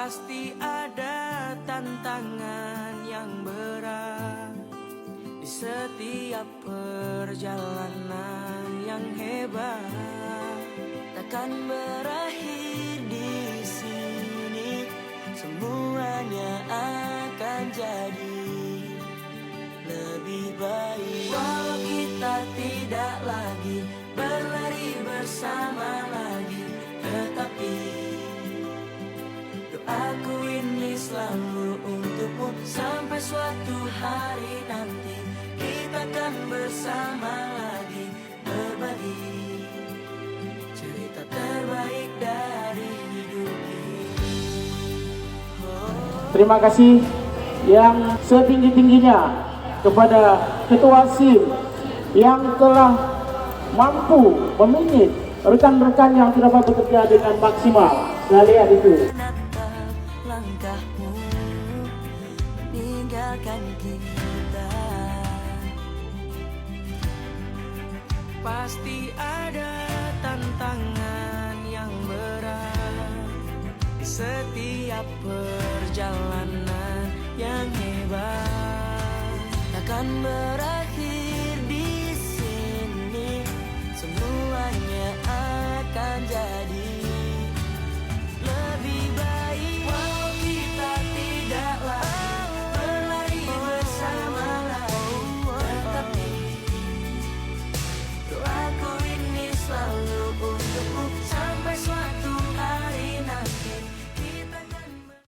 Pasti ada tantangan yang berat di setiap perjalanan yang hebat. Takkan berakhir di sini, semuanya akan jadi lebih baik. Walau kita tidak lagi berlari bersama lagi, tetapi doaku ini selalu untukmu. Sampai suatu hari nanti kita akan bersama lagi, berbagi cerita terbaik dari hidup ini. Terima kasih yang setinggi-tingginya kepada Ketua SIM yang telah mampu meminit rekan-rekan yang sudah bekerja dengan maksimal. Saya lihat itu. Menatap langkahmu meninggalkan kita. Pasti ada tantangan yang berat di setiap perjalanan yang hebat. Takkan berakhir